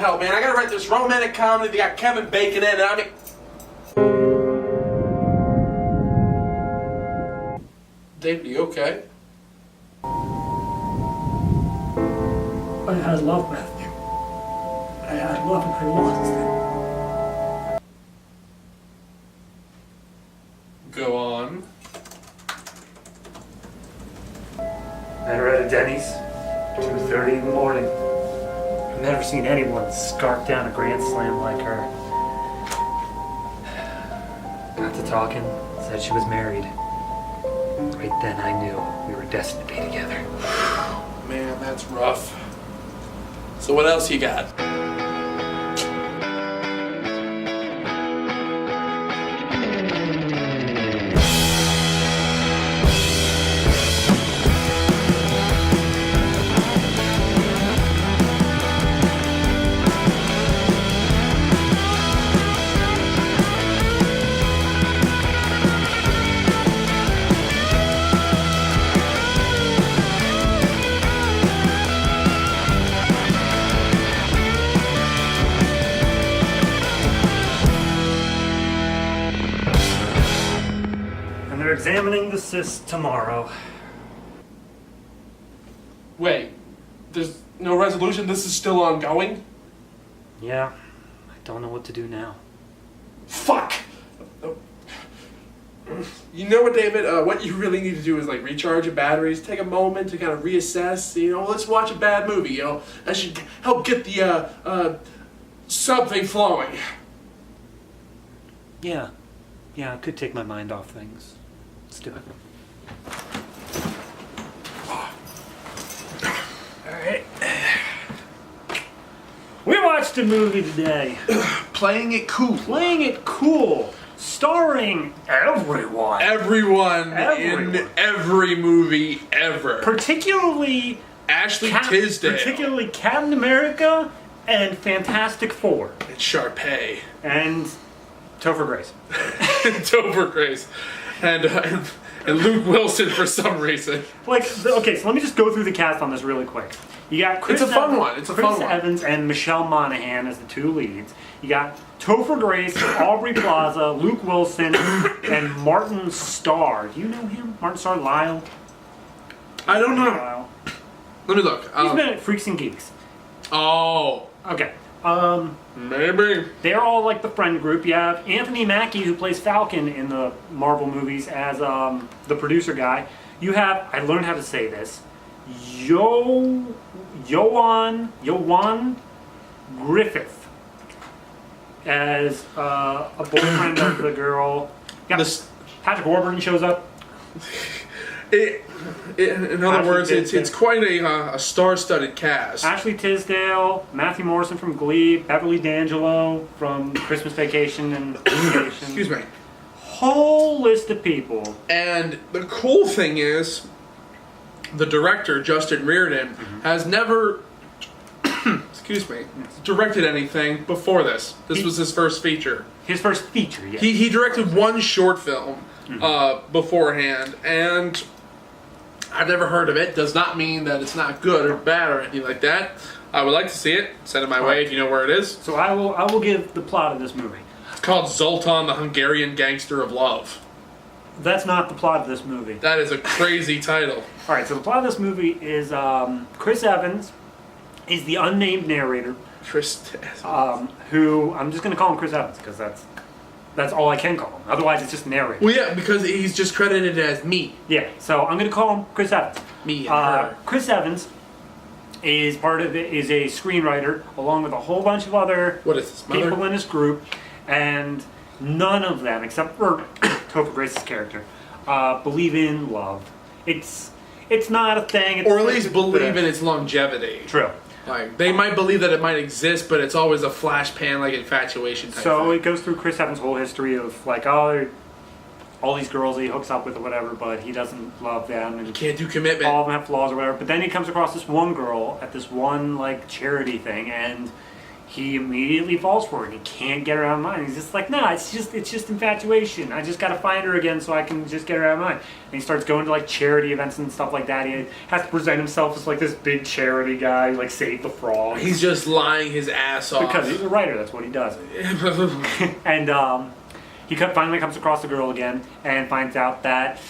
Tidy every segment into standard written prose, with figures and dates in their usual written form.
help, man. I gotta write this romantic comedy. They got Kevin Bacon in it. I mean... David, you okay? I love Matthew. I love him. I lost him. Go on. Met her at a Denny's, 2:30 in the morning. I've never seen anyone scarf down a grand slam like her. Got to talking, said she was married. Right then I knew we were destined to be together. Man, that's rough. So what else you got? They're examining the cyst tomorrow. Wait, there's no resolution? This is still ongoing? Yeah, I don't know what to do now. Fuck! You know what, David? What you really need to do is like recharge your batteries, take a moment to kind of reassess. You know, let's watch a bad movie. You know, that should help get the something flowing. Yeah, I could take my mind off things. Let's do it. Alright. We watched a movie today. Playing it cool. Playing It Cool. Starring everyone. Everyone Everyone. in every movie ever. Particularly Ashley Tisdale. Particularly Captain America and Fantastic Four. And Sharpay. And Topher Grace. Topher Grace. And Luke Wilson for some reason. Okay, so let me just go through the cast on this really quick. You got Chris It's a fun Evans, one. It's a Chris fun one. Evans and Michelle Monaghan as the two leads. You got Topher Grace, Aubrey Plaza, Luke Wilson, and Martin Starr. Do you know him? Martin Starr, Lyle? I don't know. Lyle. Let me look. He's been at Freaks and Geeks. Oh. Okay. Maybe. They're all like the friend group. You have Anthony Mackie, who plays Falcon in the Marvel movies as the producer guy. You have, I learned how to say this, Yoan Griffith as a boyfriend of the girl. Yeah, Patrick Warburton shows up. In other words, it's quite a star-studded cast. Ashley Tisdale, Matthew Morrison from Glee, Beverly D'Angelo from Christmas Vacation and Vacation. Excuse me. Whole list of people. And the cool thing is, the director, Justin Reardon, has never, excuse me, directed anything before this. This was his first feature. His first feature, yes. He directed one short film beforehand, and I've never heard of it. Does not mean that it's not good or bad or anything like that. I would like to see it. Send it my way if you know where it is. So I will give the plot of this movie. It's called Zoltan, the Hungarian Gangster of Love. That's not the plot of this movie. That is a crazy title. All right, so the plot of this movie is Chris Evans is the unnamed narrator. Chris. Who I'm just going to call him Chris Evans because that's all I can call him. Otherwise, it's just narrator. Well, yeah, because he's just credited as me. Yeah, so I'm going to call him Chris Evans. Me and her. Chris Evans is a screenwriter along with a whole bunch of other What is this, mother? people in his group, and none of them, except for Topher Grace's character, believe in love. It's not a thing. Or at least believe in its longevity. True. Like, they might believe that it might exist, but it's always a flash pan, like infatuation type So thing. it goes through Chris Evans' whole history of like, all these girls he hooks up with or whatever, but he doesn't love them, and Can't do commitment. all of them have flaws or whatever. But then he comes across this one girl at this one like charity thing, and he immediately falls for it. He can't get her out of mind. He's just like, nah, it's just infatuation. I just gotta find her again so I can just get her out of mind. And he starts going to like charity events and stuff like that. He has to present himself as like this big charity guy, like Save the Frog. He's just lying his ass off. Because he's a writer, that's what he does. And he finally comes across the girl again and finds out that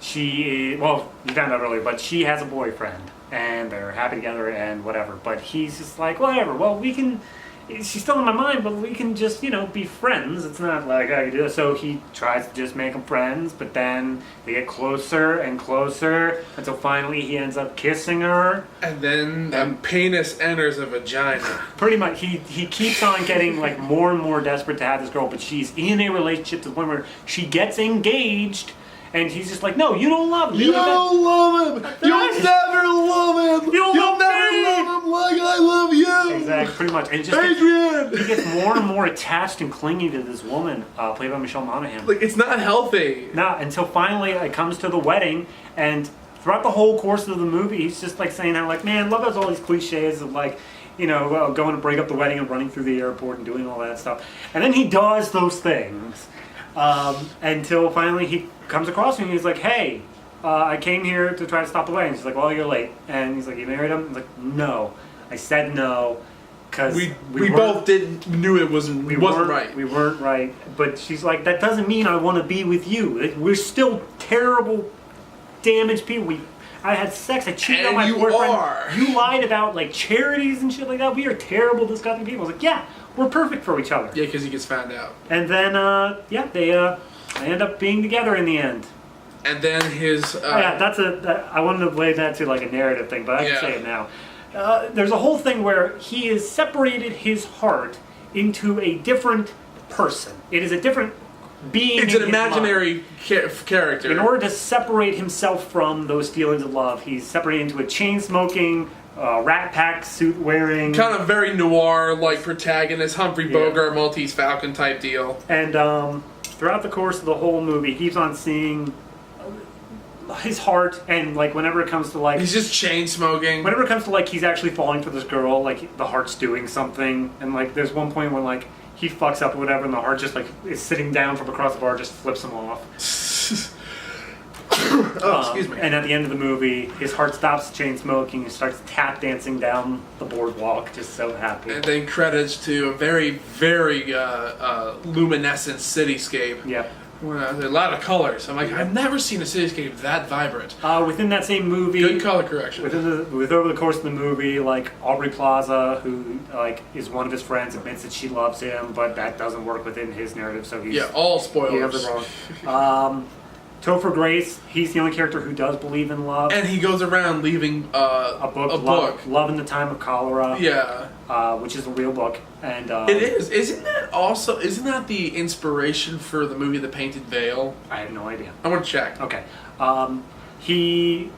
she is, well, he found out earlier, but she has a boyfriend. And they're happy together and whatever. But he's just like, whatever. Well, we can. She's still in my mind, but we can just, be friends. It's not like I can do it. So he tries to just make them friends, but then they get closer and closer until finally he ends up kissing her. And then the penis enters a vagina. Pretty much, he keeps on getting like more and more desperate to have this girl, but she's in a relationship to the point where she gets engaged. And he's just like, no, you don't love him. You don't love him. You'll never love him. You'll never me. love him like I love you. Exactly, pretty much. And just Adrian. he gets more and more attached and clingy to this woman, played by Michelle Monaghan. Like, it's not healthy. Not until finally it comes to the wedding, and throughout the whole course of the movie, he's just like saying how, like, man, love has all these cliches of like, going to break up the wedding and running through the airport and doing all that stuff. And then he does those things until finally he comes across me and he's like, hey, I came here to try to stop the wedding. She's like, well, you're late. And he's like, you married him? He's like, no. I said no because we both knew it wasn't right. We weren't right. But she's like, that doesn't mean I want to be with you. We're still terrible, damaged people. I had sex. I cheated on my boyfriend. You lied about like charities and shit like that. We are terrible, disgusting people. I was like, yeah, we're perfect for each other. Yeah, because he gets found out. And then, they end up being together in the end. And then his... I wanted to lay that to like a narrative thing, but I can say it now. There's a whole thing where he has separated his heart into a different person. It is a different being. It's an imaginary character. In order to separate himself from those feelings of love, he's separated into a chain-smoking, Rat Pack suit wearing... kind of very noir-like protagonist, Humphrey Bogart, Maltese Falcon type deal. And throughout the course of the whole movie, he keeps on seeing his heart, and like whenever it comes to like... he's just chain-smoking. Whenever it comes to like he's actually falling for this girl, like the heart's doing something, and like there's one point when like he fucks up or whatever, and the heart just like is sitting down from across the bar, just flips him off. Excuse me. And at the end of the movie, his heart stops chain smoking and starts tap dancing down the boardwalk, just so happy. And then credits to a very, very luminescent cityscape. Yep. A lot of colors. I'm like, I've never seen a cityscape that vibrant. Within that same movie, good color correction. Over the course of the movie, like Aubrey Plaza, who like is one of his friends, admits that she loves him, but that doesn't work within his narrative. So he's all spoilers. He has it wrong. Topher Grace, he's the only character who does believe in love. And he goes around leaving a book. Love in the Time of Cholera. Yeah. Which is a real book. And it is. Isn't that the inspiration for the movie The Painted Veil? I have no idea. I want to check. Okay. He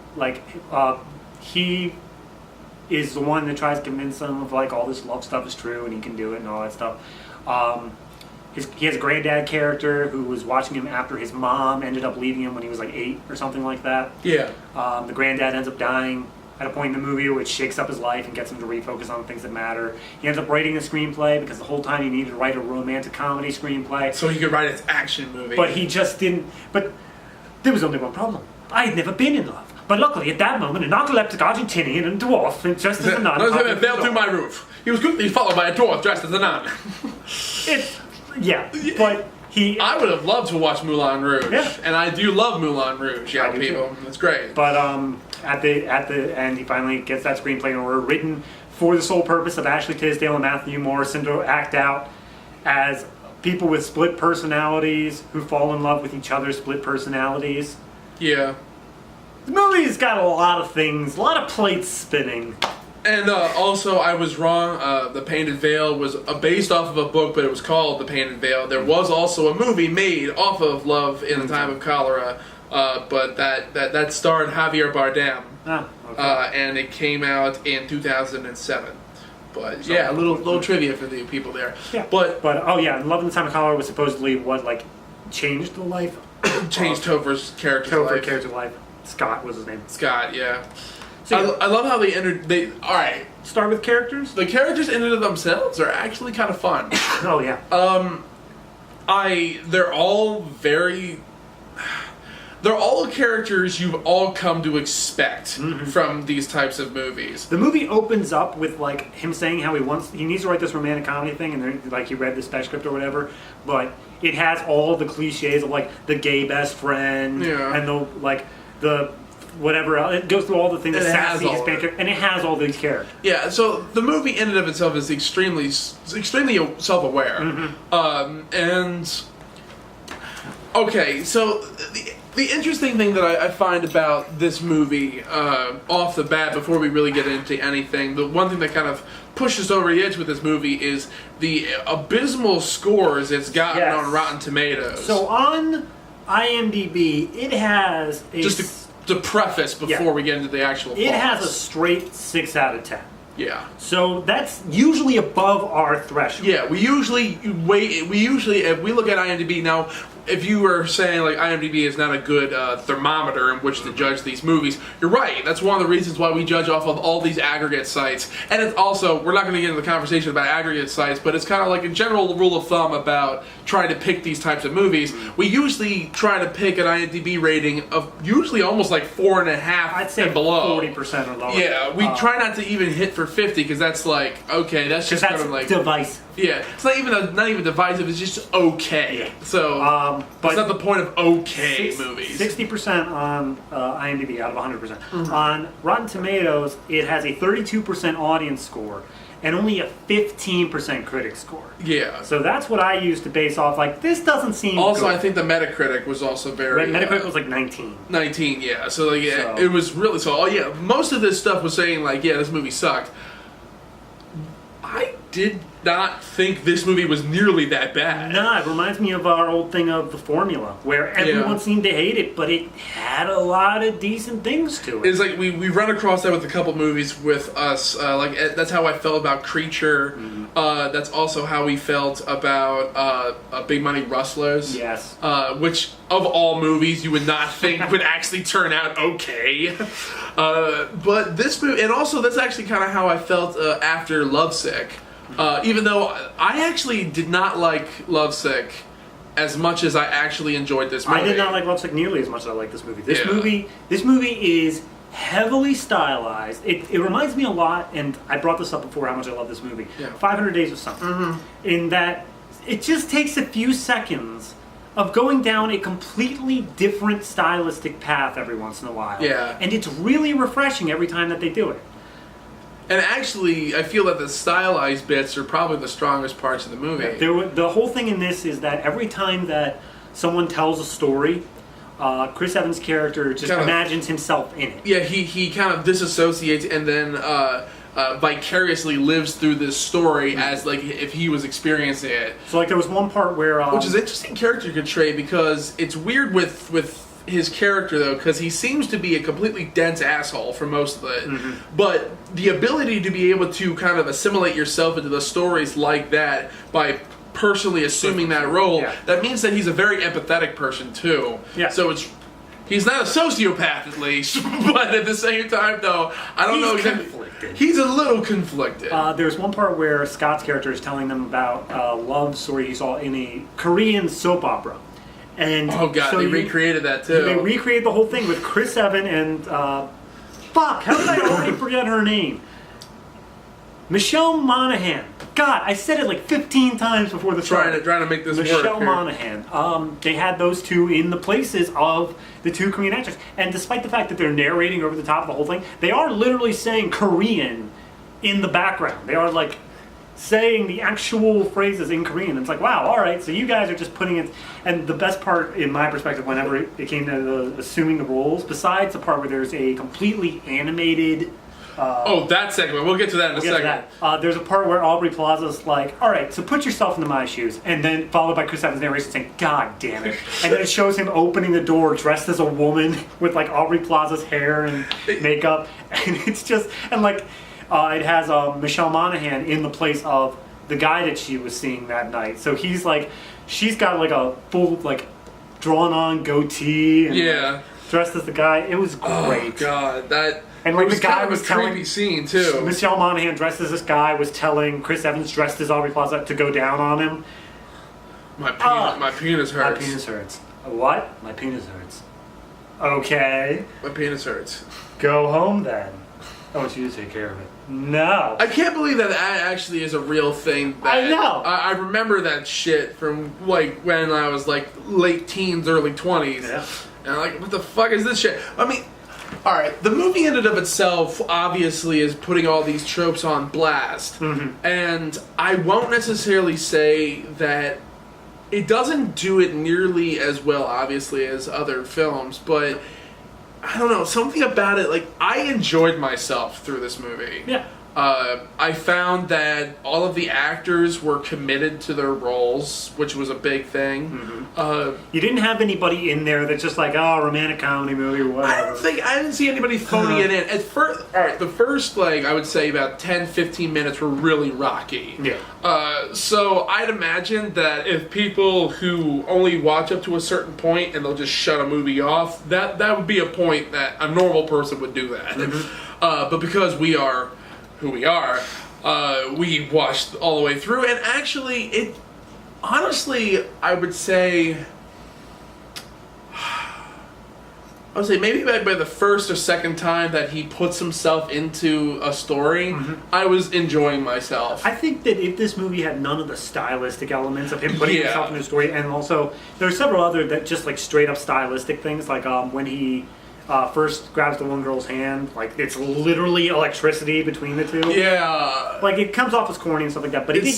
is the one that tries to convince them of like all this love stuff is true and he can do it and all that stuff. He has a granddad character who was watching him after his mom ended up leaving him when he was like 8 or something like that. Yeah. The granddad ends up dying at a point in the movie which shakes up his life and gets him to refocus on things that matter. He ends up writing a screenplay because the whole time he needed to write a romantic comedy screenplay. So he could write his action movie. But he just didn't. But there was only one problem. I had never been in love. But luckily, at that moment, a narcoleptic Argentinian and a dwarf, and just as a nun... fell through my roof. He was quickly followed by a dwarf dressed as a nun. But he... I would have loved to watch Moulin Rouge. Yeah. And I do love Moulin Rouge, young people. It's great. But at the end, he finally gets that screenplay in order, written for the sole purpose of Ashley Tisdale and Matthew Morrison to act out as people with split personalities who fall in love with each other's split personalities. Yeah. The movie's got a lot of things, a lot of plates spinning. And also, I was wrong. The Painted Veil was based off of a book, but it was called The Painted Veil. There was also a movie made off of Love in the Time of Cholera, but that starred Javier Bardem. Okay. And it came out in 2007. But a little trivia for the people there. Yeah. But Love in the Time of Cholera was supposedly what like changed the life. Changed Topher's character's life. Scott was his name. Scott, yeah. I love how they entered. All right. Start with characters. The characters in and of themselves are actually kind of fun. Oh yeah. They're all very. They're all characters you've all come to expect from these types of movies. The movie opens up with like him saying how he needs to write this romantic comedy thing, and then like he read the spec script or whatever. But it has all the cliches of like the gay best friend and the whatever else. It goes through all the things. The sassy Hispanic, and it has all these characters. Yeah, so the movie in and of itself is extremely self-aware, and okay, so. The interesting thing that I find about this movie, off the bat, before we really get into anything, the one thing that kind of pushes over the edge with this movie is the abysmal scores it's gotten on Rotten Tomatoes. So on IMDb, it has a... Just to preface before we get into the actual It has a straight 6 out of 10. Yeah. So that's usually above our threshold. Yeah, we usually, if we look at IMDb now, if you were saying like IMDb is not a good thermometer in which to judge these movies, you're right. That's one of the reasons why we judge off of all these aggregate sites. And it's also, we're not going to get into the conversation about aggregate sites, but it's kind of like a general rule of thumb about trying to pick these types of movies. We usually try to pick an IMDb rating of usually almost like 4.5 I'd say and below. 40% or lower. Yeah, we try not to even hit for 50 because that's like, okay, that's just kind of like divisive. Yeah, it's not even divisive. It's just okay. Yeah. So but that's not the point of okay movies. 60% on IMDb out of 100%. On Rotten Tomatoes, it has a 32% audience score and only a 15% critic score. Yeah. So that's what I use to base off. Like, this doesn't seem. Also, good. I think the Metacritic was also very. Metacritic was like 19. 19, yeah. So like, it was really so. Oh yeah, most of this stuff was saying like, yeah, this movie sucked. I did not think this movie was nearly that bad. No, it reminds me of our old thing of The Formula, where everyone seemed to hate it, but it had a lot of decent things to it. It's like we run across that with a couple movies with us. That's how I felt about Creature. That's also how we felt about Big Money Rustlers. Yes. Which, of all movies, you would not think would actually turn out okay. But this movie, and also that's actually kind of how I felt after Lovesick. Even though I actually did not like Lovesick as much as I actually enjoyed this movie. I did not like Lovesick nearly as much as I like this movie. This movie is heavily stylized. It reminds me a lot, and I brought this up before how much I love this movie. 500 Days of Summer. In that it just takes a few seconds of going down a completely different stylistic path every once in a while. Yeah. And it's really refreshing every time that they do it. And actually, I feel that the stylized bits are probably the strongest parts of the movie. The whole thing in this is that every time that someone tells a story, Chris Evans' character just imagines himself in it. Yeah, he kind of disassociates and then vicariously lives through this story as like if he was experiencing it. So like there was one part where... which is interesting character portray because it's weird with his character though, because he seems to be a completely dense asshole for most of it, but the ability to be able to kind of assimilate yourself into the stories like that by personally assuming that role, that means that he's a very empathetic person too. Yeah. So he's not a sociopath at least, but at the same time though, I don't know exactly. He's a little conflicted. There's one part where Scott's character is telling them about a love story he saw in a Korean soap opera. And oh god, they recreated that too. They recreated the whole thing with Chris Evans and fuck, how did I already forget her name? Michelle Monaghan. God, I said it like 15 times before the start. Trying to make this Michelle work. Michelle Monaghan. They had those two in the places of the two Korean actors. And despite the fact that they're narrating over the top of the whole thing, they are literally saying Korean in the background. They are like saying the actual phrases in Korean. It's like, wow, all right, so you guys are just putting it... And the best part, in my perspective, whenever it came to assuming the roles, besides the part where there's a completely animated... that segment. We'll get to that in a second. There's a part where Aubrey Plaza's like, all right, so put yourself into my shoes. And then followed by Chris Evans' narration saying, God damn it. And then it shows him opening the door dressed as a woman with like Aubrey Plaza's hair and makeup. And it's just... And like... it has Michelle Monaghan in the place of the guy that she was seeing that night. So he's like, she's got like a full like drawn on goatee and like, dressed as the guy. It was great. Oh god, And It like was the guy kind of was a telling creepy scene too. Michelle Monaghan dressed as this guy was telling Chris Evans dressed as Aubrey Plaza to go down on him. My penis hurts. My penis hurts. What? My penis hurts. Okay. My penis hurts. Go home then. I want you to take care of it. No. I can't believe that actually is a real thing. I know. I remember that shit from like when I was like late teens, early 20s. Yeah. And I'm like, what the fuck is this shit? I mean, all right, the movie in and of itself obviously is putting all these tropes on blast. Mm-hmm. And I won't necessarily say that it doesn't do it nearly as well, obviously, as other films, but I don't know, something about it, like, I enjoyed myself through this movie. Yeah. I found that all of the actors were committed to their roles, which was a big thing. Mm-hmm. You didn't have anybody in there that's just like, oh, romantic comedy movie, whatever. I didn't see anybody phoning it in. At first, all right, the first, like, I would say about 10, 15 minutes were really rocky. Yeah. So I'd imagine that if people who only watch up to a certain point and they'll just shut a movie off, that would be a point that a normal person would do that. Mm-hmm. But because we are who we are, we watched all the way through, and actually, honestly, I would say maybe by the first or second time that he puts himself into a story, I was enjoying myself. I think that if this movie had none of the stylistic elements of him putting himself in a story, and also there are several other that just like straight up stylistic things, like when he first grabs the one girl's hand, like it's literally electricity between the two. Yeah. Like it comes off as corny and stuff like that, but if it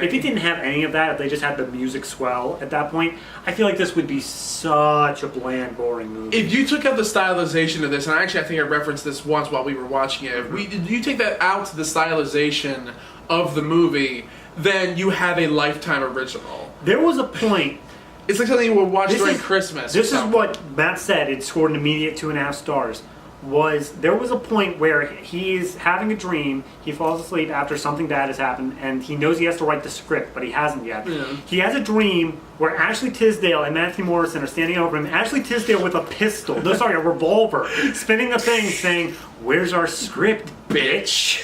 didn't have any of that, if they just had the music swell at that point, I feel like this would be such a bland, boring movie. If you took out the stylization of this, and actually I think I referenced this once while we were watching it, if you take that out to the stylization of the movie, then you have a Lifetime original. There was a point. It's like something you would watch during Christmas. This is what Matt said. It scored an immediate 2.5 stars. There was a point where he's having a dream. He falls asleep after something bad has happened, and he knows he has to write the script, but he hasn't yet. Yeah. He has a dream where Ashley Tisdale and Matthew Morrison are standing over him. Ashley Tisdale with a pistol, a revolver, spinning the thing, saying, "Where's our script, bitch?"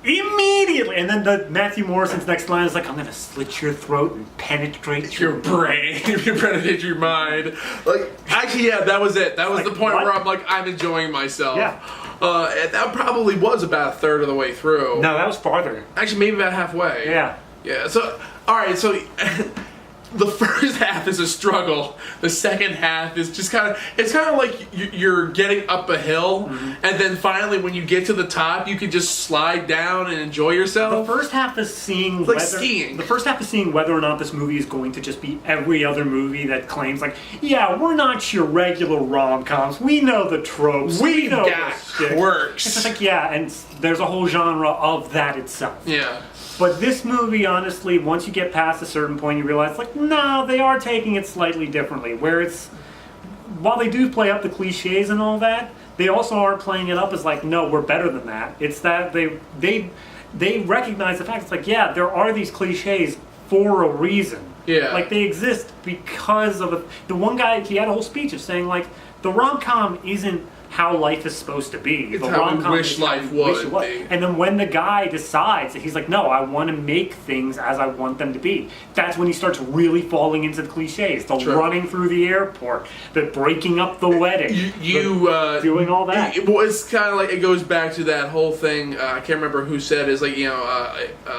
Immediately, and then Matthew Morrison's next line is like, "I'm gonna slit your throat and penetrate your brain, penetrate your mind." Like, actually, yeah, that was it. That was the point where I'm like, I'm enjoying myself. Yeah. And that probably was about a third of the way through. No, that was farther. Actually, maybe about halfway. Yeah. Yeah. So, all right. So. The first half is a struggle. The second half is just it's kind of like you're getting up a hill, and then finally when you get to the top, you can just slide down and enjoy yourself. The first half is seeing skiing. The first half is seeing whether or not this movie is going to just be every other movie that claims like, yeah, we're not your regular rom-coms. We know the tropes. We know got quirks. It's just like, yeah, and there's a whole genre of that itself. Yeah. But this movie, honestly, once you get past a certain point, you realize, like, no, they are taking it slightly differently. Where while they do play up the cliches and all that, they also are playing it up as like, no, we're better than that. It's that they recognize the fact, it's like, yeah, there are these cliches for a reason. Yeah. Like, they exist because of the one guy, he had a whole speech of saying, like, the rom-com isn't how life is supposed to be. It's how we wish life would be. And then when the guy decides that he's like, no, I want to make things as I want them to be, that's when he starts really falling into the cliches. The running through the airport, the breaking up the wedding, doing all that. It's kind of like, it goes back to that whole thing, I can't remember who said, is like,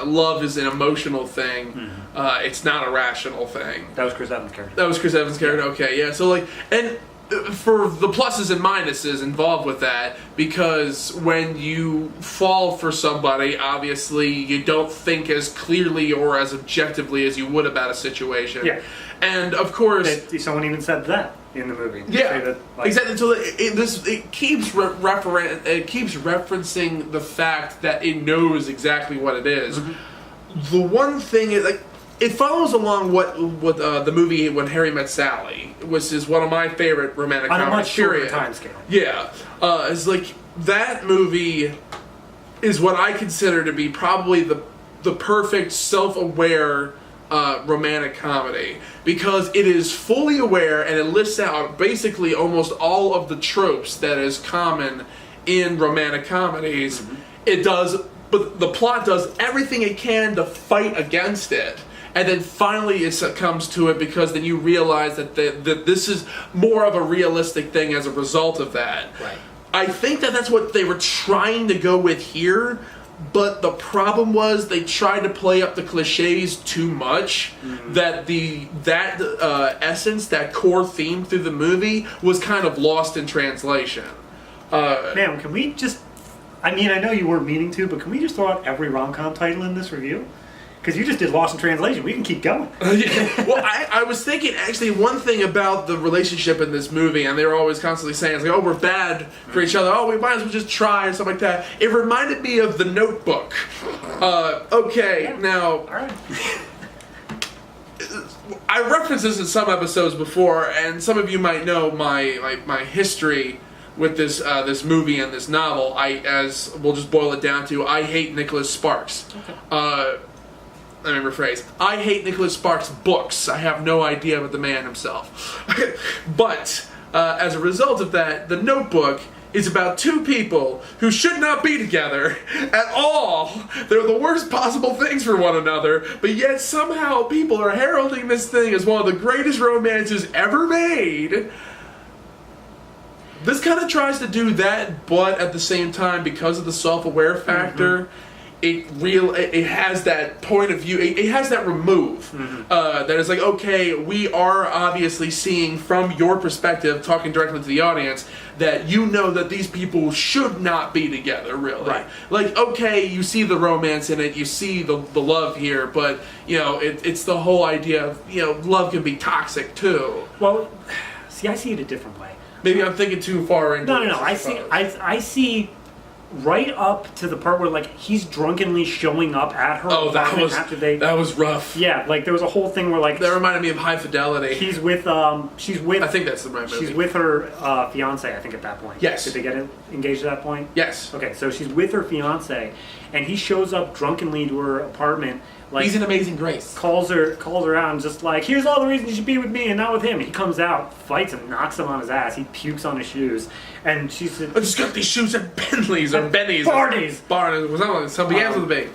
love is an emotional thing. It's not a rational thing. That was Chris Evans' character. Okay, yeah. So like, and for the pluses and minuses involved with that, because when you fall for somebody, obviously you don't think as clearly or as objectively as you would about a situation. Yeah. And of course, someone even said that in the movie. Yeah, exactly. So it keeps referencing the fact that it knows exactly what it is. The one thing is, like, it follows along what the movie When Harry Met Sally, which is one of my favorite romantic comedies. On a much shorter time scale. Yeah, it's like that movie is what I consider to be probably the perfect self-aware romantic comedy, because it is fully aware and it lists out basically almost all of the tropes that is common in romantic comedies. It does, but the plot does everything it can to fight against it. And then finally it succumbs to it because then you realize that this is more of a realistic thing as a result of that. Right. I think that that's what they were trying to go with here, but the problem was they tried to play up the cliches too much. That essence, that core theme through the movie was kind of lost in translation. Man, can we just... I mean, I know you weren't meaning to, but can we just throw out every rom-com title in this review? Because you just did Lost in Translation. We can keep going. Yeah. Well, I was thinking, actually, one thing about the relationship in this movie, and they were always constantly saying, it's like, oh, we're bad for each other. Oh, we might as well just try, and stuff like that. It reminded me of The Notebook. Okay, now... All right. I referenced this in some episodes before, and some of you might know my history with this movie and this novel. As we'll just boil it down to, I hate Nicholas Sparks. Okay. Let me rephrase. I hate Nicholas Sparks' books. I have no idea about the man himself. But as a result of that, The Notebook is about two people who should not be together at all. They're the worst possible things for one another, but yet somehow people are heralding this thing as one of the greatest romances ever made. This kind of tries to do that, but at the same time, because of the self-aware factor, it has that point of view. It has that remove that is like, okay, we are obviously seeing from your perspective, talking directly to the audience, that you know that these people should not be together, really. Right. Like, okay, you see the romance in it, you see the love here, but you know, it's the whole idea of, you know, love can be toxic too. Well, see, I see it a different way. Maybe I'm thinking too far into No. this, I see right up to the part where like he's drunkenly showing up at her apartment after they. That was rough. Yeah, like there was a whole thing where like That reminded me of High Fidelity. she's with I think that's the right movie. she's with her fiance. I think at that point. Yes. Did they get engaged at that point? Yes. Okay, so she's with her fiance, and he shows up drunkenly to her apartment. Like, He's an Amazing Grace. calls her out and just like, here's all the reasons you should be with me and not with him. And he comes out, fights him, knocks him on his ass. He pukes on his shoes, and she said, I just got these shoes at Bentley's or Benny's. Barney's. Barney's. Was that something else with the big?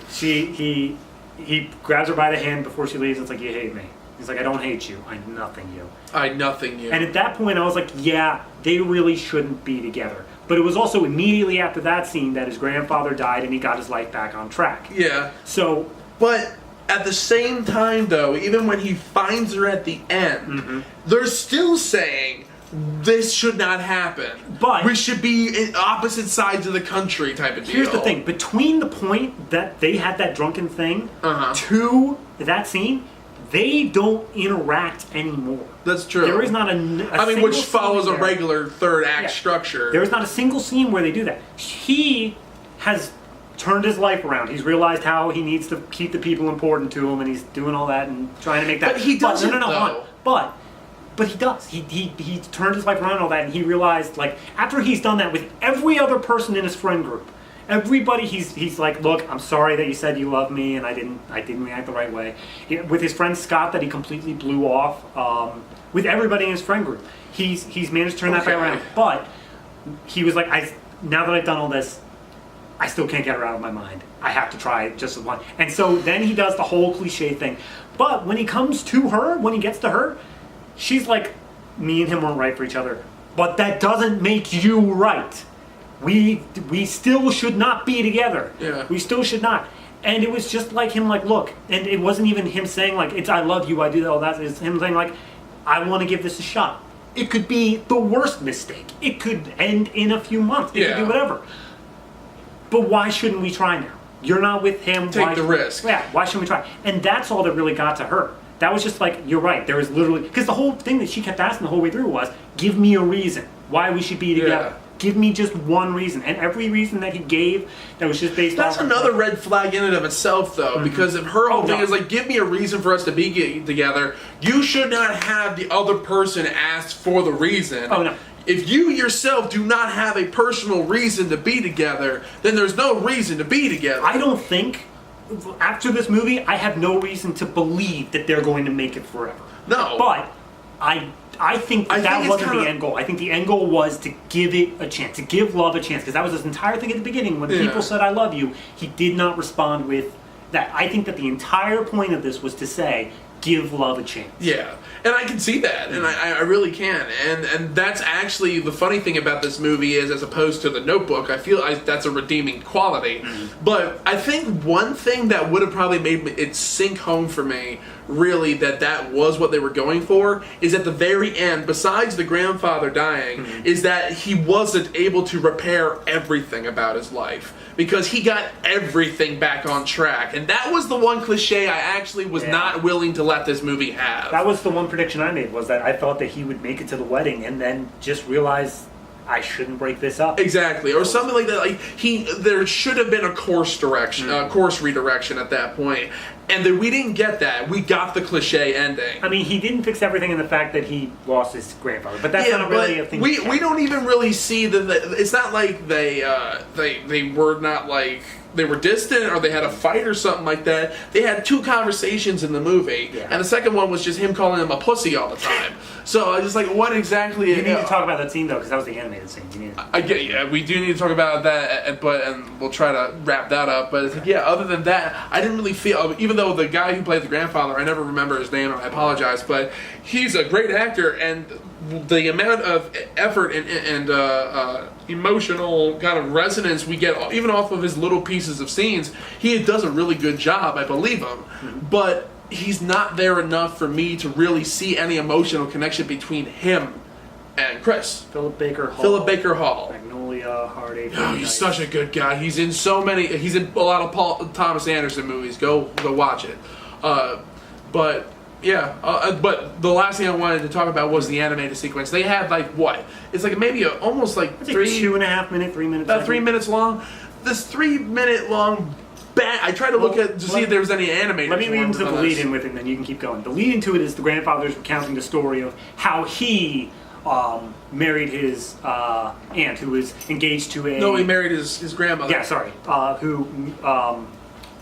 he grabs her by the hand before she leaves. It's like, you hate me. He's like, I don't hate you. I nothing you. I nothing you. And at that point, I was like, yeah, they really shouldn't be together. But it was also immediately after that scene that his grandfather died and he got his life back on track. Yeah. So, But at the same time, though, even when he finds her at the end, they're still saying this should not happen. But- we should be in opposite sides of the country type of deal. here's the thing. Between the point that they had that drunken thing to that scene, they don't interact anymore. That's true. There is not a which single follows scene a there. regular third act Yeah. structure. There is not a single scene where they do that. He has turned his life around. He's realized how he needs to keep the people important to him, and he's doing all that and trying to make that. But he doesn't, no, though. hold on. But he does. He turned his life around and all that, and he realized, like, after he's done that with every other person in his friend group, everybody, he's like, look, I'm sorry that you said you love me and I didn't react the right way. With his friend Scott, that he completely blew off. With everybody in his friend group, he's managed to turn that back around. But he was like, now that I've done all this, I still can't get her out of my mind. I have to try just as one. And so then he does the whole cliche thing. But when he comes to her, when he gets to her, she's like, me and him weren't right for each other. But that doesn't make you right. We still should not be together. Yeah. We still should not. And it was just like him, like, look. And it wasn't even him saying, like, it's I love you, I do all that. It's him saying, like, I want to give this a shot. It could be the worst mistake. It could end in a few months. It could do whatever. But why shouldn't we try now? You're not with him. Take the risk. Yeah, why shouldn't we try? And that's all that really got to her. That was just like, you're right. There was literally... Because the whole thing that she kept asking the whole way through was, give me a reason why we should be together. Yeah. Give me just one reason. And every reason that he gave that was just based That's off... another red flag in and of itself, though, because if her whole thing is like, give me a reason for us to be together, you should not have the other person ask for the reason. Oh, no. If you yourself do not have a personal reason to be together, then there's no reason to be together. I don't think... After this movie, I have no reason to believe that they're going to make it forever. No. But I think I that think it's wasn't kinda- the end goal. I think the end goal was to give it a chance, to give love a chance, because that was his entire thing at the beginning. When Yeah. people said "I love you," he did not respond with that. I think that the entire point of this was to say, "Give love a chance." Yeah, and I can see that, and I really can, and that's actually the funny thing about this movie is, as opposed to The Notebook, I feel that's a redeeming quality. But I think one thing that would have probably made it sink home for me, really, that was what they were going for, is at the very end, besides the grandfather dying, is that he wasn't able to repair everything about his life. Because he got everything back on track. And that was the one cliche I actually was not willing to let this movie have. That was the one prediction I made, was that I thought that he would make it to the wedding and then just realize I shouldn't break this up. Exactly, or something like that. Like there should have been a course direction, course redirection at that point, and then we didn't get that. We got the cliche ending. I mean, he didn't fix everything in the fact that he lost his grandfather, but that's not really a thing. We don't even really see that. It's not like they were not like they were distant or they had a fight or something like that. They had two conversations in the movie, and the second one was just him calling him a pussy all the time. So I was just like, what exactly? You need to talk about that scene though, because that was the animated scene. You need to... We do need to talk about that, and we'll try to wrap that up. But it's like, other than that, I didn't really feel. Even though the guy who played the grandfather, I never remember his name, and I apologize, but he's a great actor, and the amount of effort and emotional kind of resonance we get, even off of his little pieces of scenes, he does a really good job. I believe him, but he's not there enough for me to really see any emotional connection between him and Chris. Philip Baker Hall. Magnolia, Hard Eight. Oh, he's such a good guy. He's in so many. He's in a lot of Paul Thomas Anderson movies. Go watch it. But the last thing I wanted to talk about was the animated sequence. They had like what? It's like maybe almost like It's like 2.5 minutes, 3 minutes. about 3 minutes long. This 3 minute long. I tried to look at to see if there was any animated. Let me lead into the lead in with it, and then you can keep going. The lead into it is the grandfather's recounting the story of how he married his aunt, who was engaged to a... No, he married his grandmother. Yeah, sorry. Who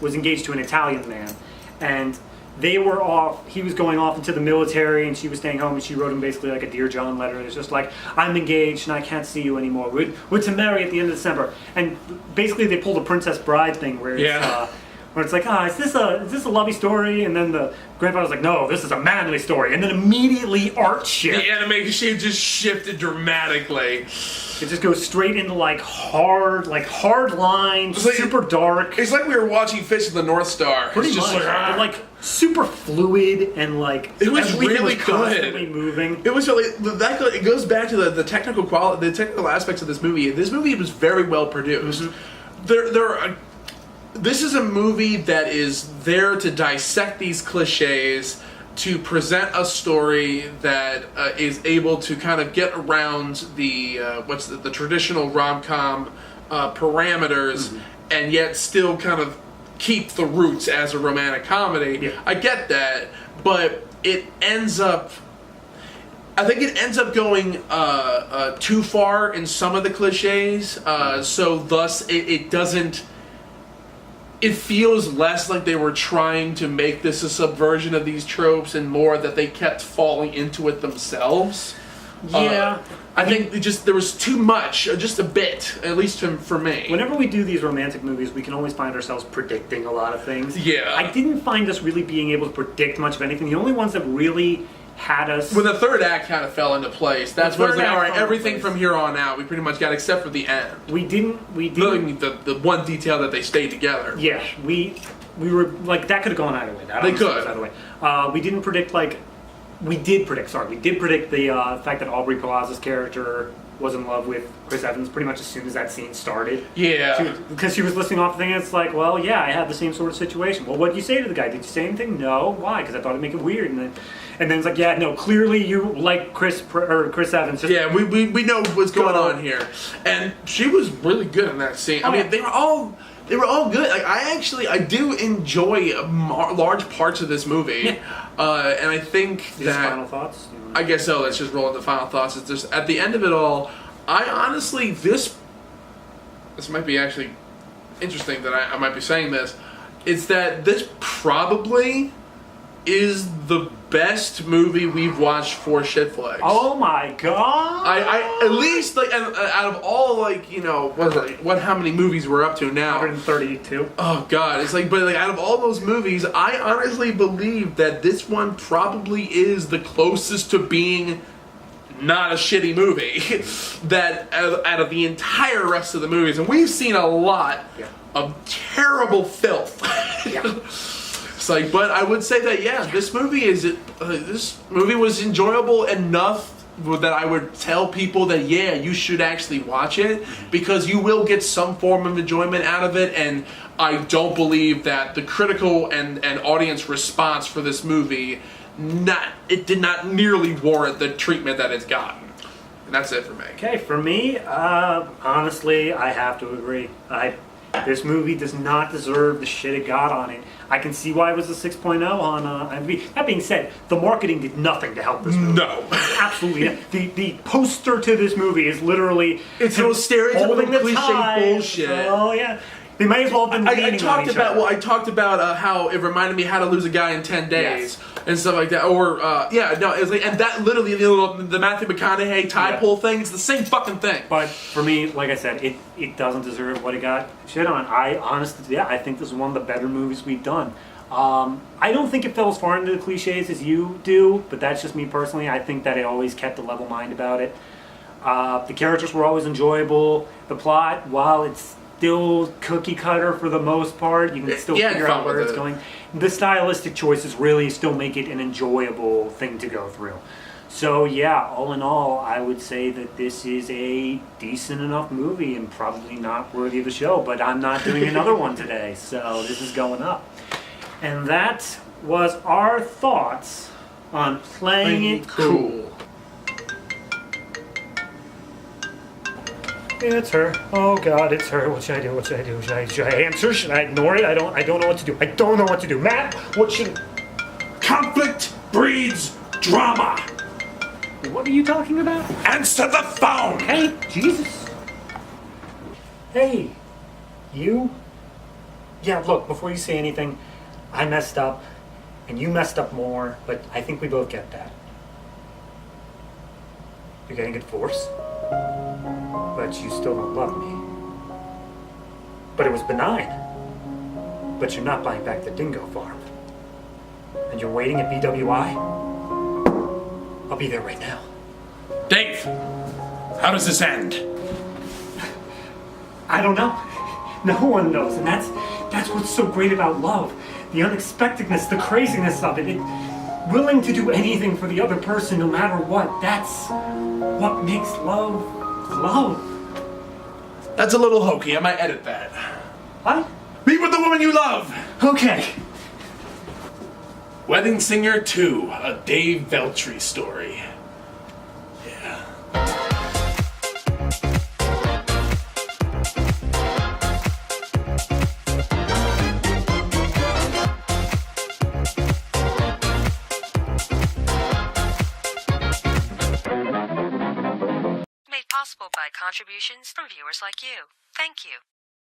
was engaged to an Italian man. And they were off, he was going off into the military, and she was staying home, and she wrote him basically like a Dear John letter. It's just like, I'm engaged, and I can't see you anymore. We're to marry at the end of December. And basically they pulled a Princess Bride thing where it's like, is this a lovey story? And then the grandfather's like, no, this is a manly story. And then immediately art shift. The animation just shifted dramatically. It just goes straight into like hard lines, like, super dark. It's like we were watching Fish of the North Star. Pretty it's just much. But, like super fluid and like it was everything really was good. constantly moving. It was really it goes back to the technical quality, the technical aspects of this movie. This movie was very well produced. This is a movie that is there to dissect these cliches, to present a story that is able to kind of get around the the traditional rom-com parameters, and yet still kind of keep the roots as a romantic comedy. Yeah. I get that, but it ends up. I think it ends up going too far in some of the cliches, so thus it doesn't. It feels less like they were trying to make this a subversion of these tropes and more that they kept falling into it themselves. Yeah. I think there was too much, just a bit, at least for me. Whenever we do these romantic movies, we can always find ourselves predicting a lot of things. Yeah. I didn't find us really being able to predict much of anything. The only ones that really had us... When the third act kind of fell into place, that's when it's like, all right, everything from here on out, we pretty much got except for the end. We didn't... The one detail that they stayed together. Yeah, we were, like, that could have gone either way. That They honestly could. was either way. We didn't predict, like... We did predict the fact that Aubrey Plaza's character was in love with Chris Evans pretty much as soon as that scene started. Yeah. Because she was listening off the thing, and it's like, well, yeah, I had the same sort of situation. Well, what did you say to the guy? Did you say anything? No. Why? Because I thought it'd make it weird. And then it's like, yeah, no, clearly you like Chris Evans. Just we know what's going on here. And she was really good in that scene. I mean, they were all good. Like I do enjoy large parts of this movie, and I think that. Final thoughts. I guess so. Let's just roll into final thoughts. It's just at the end of it all, I honestly this might be actually interesting that I might be saying this. It's that this probably is the best movie we've watched for Shit Flicks. Oh my god! I at least like out of all like how many movies we're up to now? 132. Oh god, it's like, but like out of all those movies, I honestly believe that this one probably is the closest to being not a shitty movie that out of the entire rest of the movies, and we've seen a lot of terrible filth. It's like, but I would say that this movie was enjoyable enough that I would tell people that you should actually watch it, because you will get some form of enjoyment out of it. And I don't believe that the critical and audience response for this movie did not nearly warrant the treatment that it's gotten. And that's it for me. Okay, for me, honestly, I have to agree. This movie does not deserve the shit it got on it. I can see why it was a 6.0 on IMDb. That being said, the marketing did nothing to help this movie. No. Absolutely not. The poster to this movie is literally... It's those stereotypical cliche bullshit. Oh, yeah. They might as well have been I talked about how it reminded me How to Lose a Guy in 10 Days and stuff like that. Or it's like, and that literally the Matthew McConaughey tie pull thing. It's the same fucking thing. But for me, like I said, it doesn't deserve what it got shit on. I honestly, I think this is one of the better movies we've done. I don't think it fell as far into the cliches as you do, but that's just me personally. I think that it always kept a level mind about it. The characters were always enjoyable. The plot, while it's still cookie cutter for the most part, you can still figure out where it's going. The stylistic choices really still make it an enjoyable thing to go through. So all in all, I would say that this is a decent enough movie and probably not worthy of the show, but I'm not doing another one today, so this is going up. And that was our thoughts on Playing It Cool. It's her. Oh God, it's her. What should I do? What should I do? Should I answer? Should I ignore it? I don't know what to do. I don't know what to do. Matt, what should... Conflict breeds drama. What are you talking about? Answer the phone. Hey, Jesus. Hey, you? Yeah, look, before you say anything, I messed up, and you messed up more, but I think we both get that. You're getting a divorce? But you still don't love me. But it was benign. But you're not buying back the dingo farm. And you're waiting at BWI? I'll be there right now. Dave, how does this end? I don't know. No one knows, and that's what's so great about love. The unexpectedness, the craziness of it. Willing to do anything for the other person no matter what. That's what makes love love. That's a little hokey. I might edit that. What? Be with the woman you love. Okay. Wedding Singer 2, a Dave Veltri story. Yeah. Made possible by contributions from viewers like you. Thank you.